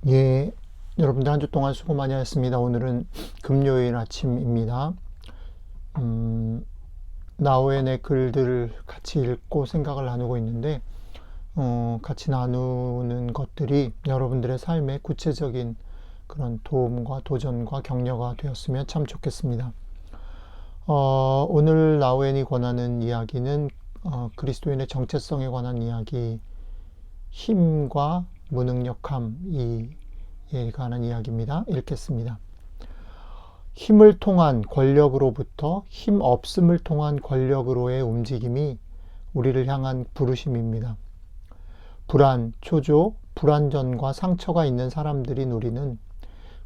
예, 여러분들 한 주 동안 수고 많이 하셨습니다. 오늘은 금요일 아침입니다. 나우엔의 글들을 같이 읽고 생각을 나누고 있는데, 같이 나누는 것들이 여러분들의 삶에 구체적인 그런 도움과 도전과 격려가 되었으면 참 좋겠습니다. 오늘 나우엔이 권하는 이야기는 그리스도인의 정체성에 관한 이야기, 힘과 무능력함, 에 관한 이야기입니다. 읽겠습니다. 힘을 통한 권력으로부터 힘 없음을 통한 권력으로의 움직임이 우리를 향한 부르심입니다. 불안, 초조, 불안전과 상처가 있는 사람들인 우리는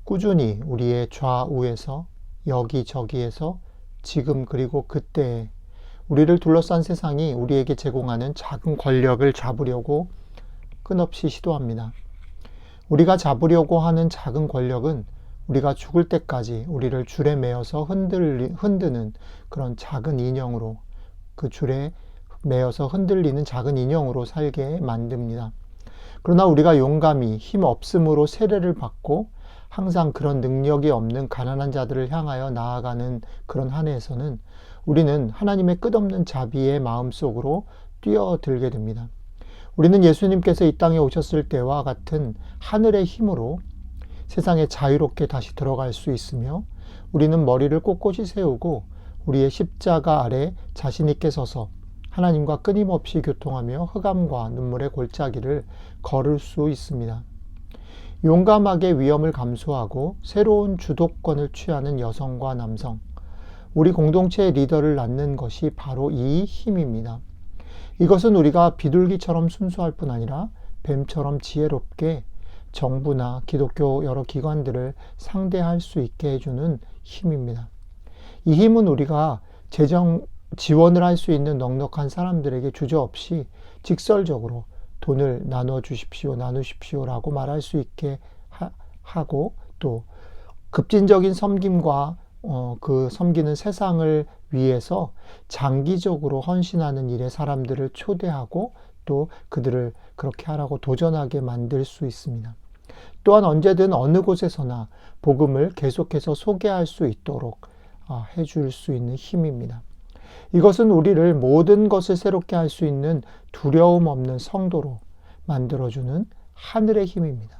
꾸준히 우리의 좌우에서 여기저기에서 지금 그리고 그때에 우리를 둘러싼 세상이 우리에게 제공하는 작은 권력을 잡으려고 끊없이 시도합니다. 우리가 잡으려고 하는 작은 권력은 우리가 죽을 때까지 우리를 줄에 매어서 흔드는 그런 작은 인형으로, 그 줄에 매어서 흔들리는 작은 인형으로 살게 만듭니다. 그러나 우리가 용감히 힘 없음으로 세례를 받고 항상 그런 능력이 없는 가난한 자들을 향하여 나아가는 그런 한 해에서는 우리는 하나님의 끝없는 자비의 마음속으로 뛰어들게 됩니다. 우리는 예수님께서 이 땅에 오셨을 때와 같은 하늘의 힘으로 세상에 자유롭게 다시 들어갈 수 있으며, 우리는 머리를 꼿꼿이 세우고 우리의 십자가 아래 자신 있게 서서 하나님과 끊임없이 교통하며 흑암과 눈물의 골짜기를 걸을 수 있습니다. 용감하게 위험을 감수하고 새로운 주도권을 취하는 여성과 남성, 우리 공동체의 리더를 낳는 것이 바로 이 힘입니다. 이것은 우리가 비둘기처럼 순수할 뿐 아니라 뱀처럼 지혜롭게 정부나 기독교 여러 기관들을 상대할 수 있게 해주는 힘입니다. 이 힘은 우리가 재정 지원을 할 수 있는 넉넉한 사람들에게 주저없이 직설적으로 돈을 나누십시오라고 말할 수 있게 하고, 또 급진적인 섬김과 그 섬기는 세상을 위해서 장기적으로 헌신하는 일에 사람들을 초대하고 또 그들을 그렇게 하라고 도전하게 만들 수 있습니다. 또한 언제든 어느 곳에서나 복음을 계속해서 소개할 수 있도록 해줄 수 있는 힘입니다. 이것은 우리를 모든 것을 새롭게 할 수 있는 두려움 없는 성도로 만들어주는 하늘의 힘입니다.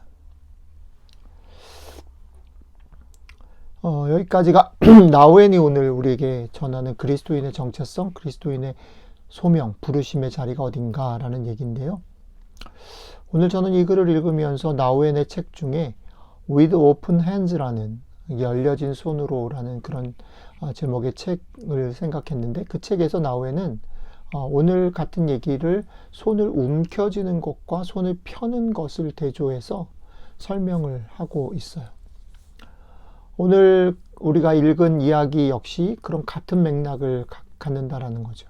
여기까지가 나우엔이 오늘 우리에게 전하는 그리스도인의 정체성, 그리스도인의 소명, 부르심의 자리가 어딘가라는 얘기인데요. 오늘 저는 이 글을 읽으면서 나우엔의 책 중에 With Open Hands라는, 열려진 손으로라는 그런 제목의 책을 생각했는데, 그 책에서 나우엔은 오늘 같은 얘기를 손을 움켜쥐는 것과 손을 펴는 것을 대조해서 설명을 하고 있어요. 오늘 우리가 읽은 이야기 역시 그런 같은 맥락을 갖는다라는 거죠.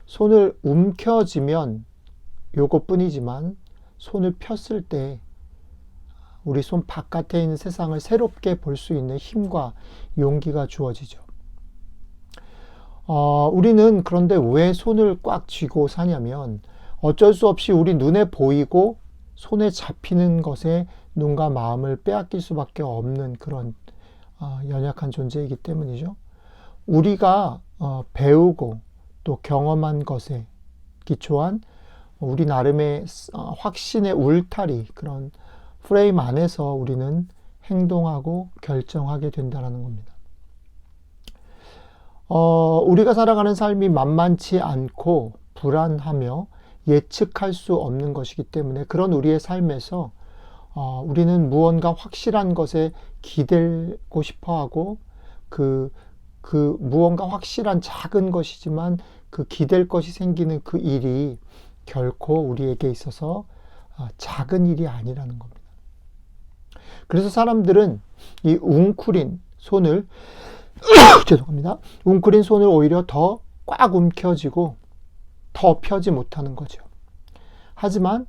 손을 움켜쥐면 요것뿐이지만 손을 폈을 때 우리 손 바깥에 있는 세상을 새롭게 볼 수 있는 힘과 용기가 주어지죠. 우리는 그런데 왜 손을 꽉 쥐고 사냐면, 어쩔 수 없이 우리 눈에 보이고 손에 잡히는 것에 눈과 마음을 빼앗길 수밖에 없는 그런 연약한 존재이기 때문이죠. 우리가 배우고 또 경험한 것에 기초한 우리 나름의 확신의 울타리, 그런 프레임 안에서 우리는 행동하고 결정하게 된다는 겁니다. 우리가 살아가는 삶이 만만치 않고 불안하며 예측할 수 없는 것이기 때문에, 그런 우리의 삶에서 우리는 무언가 확실한 것에 기대고 싶어하고, 그 무언가 확실한 작은 것이지만 그 기댈 것이 생기는 그 일이 결코 우리에게 있어서 작은 일이 아니라는 겁니다. 그래서 사람들은 이 웅크린 손을 죄송합니다. 웅크린 손을 오히려 더 꽉 움켜쥐고 더 펴지 못하는 거죠. 하지만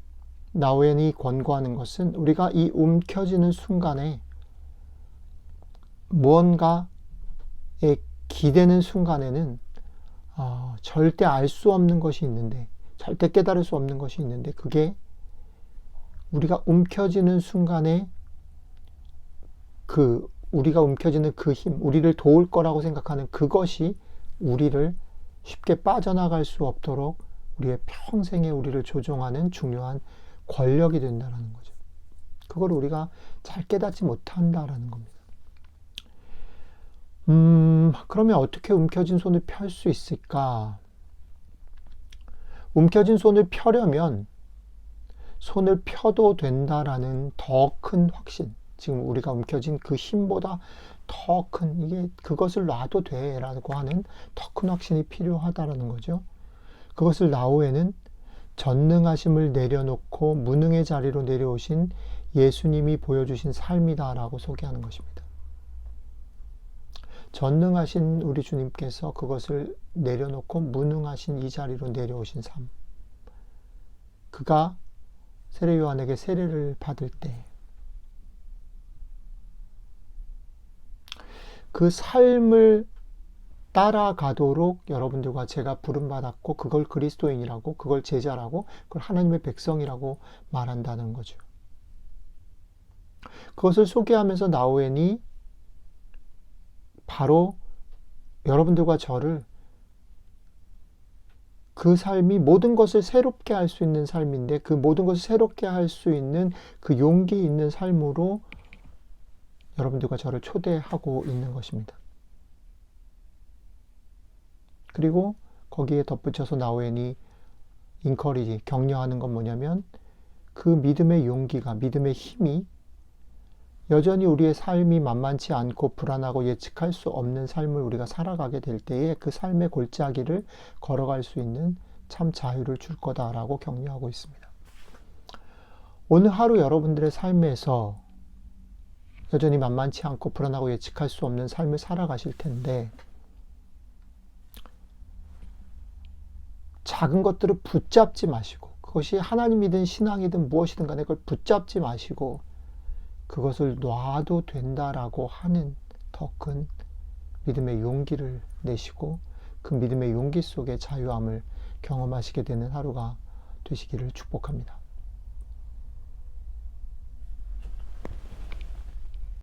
나우엔이 권고하는 것은 우리가 이 움켜쥐는 순간에, 무언가에 기대는 순간에는 절대 알 수 없는 것이 있는데, 절대 깨달을 수 없는 것이 있는데, 그게 우리가 움켜쥐는 순간에 우리가 움켜쥐는 그 힘, 우리를 도울 거라고 생각하는 그것이 우리를 쉽게 빠져나갈 수 없도록 우리의 평생에 우리를 조종하는 중요한 권력이 된다는 거죠. 그걸 우리가 잘 깨닫지 못한다라는 겁니다. 그러면 어떻게 움켜쥔 손을 펼 수 있을까? 움켜쥔 손을 펴려면 손을 펴도 된다라는 더 큰 확신, 지금 우리가 움켜쥔 그 힘보다 더 큰, 이게 그것을 놔도 돼라고 하는 더 큰 확신이 필요하다라는 거죠. 그것을 나우에는 전능하심을 내려놓고 무능의 자리로 내려오신 예수님이 보여주신 삶이다라고 소개하는 것입니다. 전능하신 우리 주님께서 그것을 내려놓고 무능하신 이 자리로 내려오신 삶. 그가 세례 요한에게 세례를 받을 때 그 삶을 따라가도록 여러분들과 제가 부름받았고 그걸 그리스도인이라고, 그걸 제자라고, 그걸 하나님의 백성이라고 말한다는 거죠. 그것을 소개하면서 나우엔이 바로 여러분들과 저를 그 삶이 모든 것을 새롭게 할 수 있는 삶인데 그 모든 것을 새롭게 할 수 있는 그 용기 있는 삶으로 여러분들과 저를 초대하고 있는 것입니다. 그리고 거기에 덧붙여서 나우엔이 인커리지, 격려하는 건 뭐냐면 그 믿음의 용기가, 믿음의 힘이 여전히 우리의 삶이 만만치 않고 불안하고 예측할 수 없는 삶을 우리가 살아가게 될 때에 그 삶의 골짜기를 걸어갈 수 있는 참 자유를 줄 거다라고 격려하고 있습니다. 오늘 하루 여러분들의 삶에서 여전히 만만치 않고 불안하고 예측할 수 없는 삶을 살아가실 텐데 작은 것들을 붙잡지 마시고, 그것이 하나님이든 신앙이든 무엇이든 간에 그걸 붙잡지 마시고 그것을 놔도 된다라고 하는 더 큰 믿음의 용기를 내시고 그 믿음의 용기 속에 자유함을 경험하시게 되는 하루가 되시기를 축복합니다.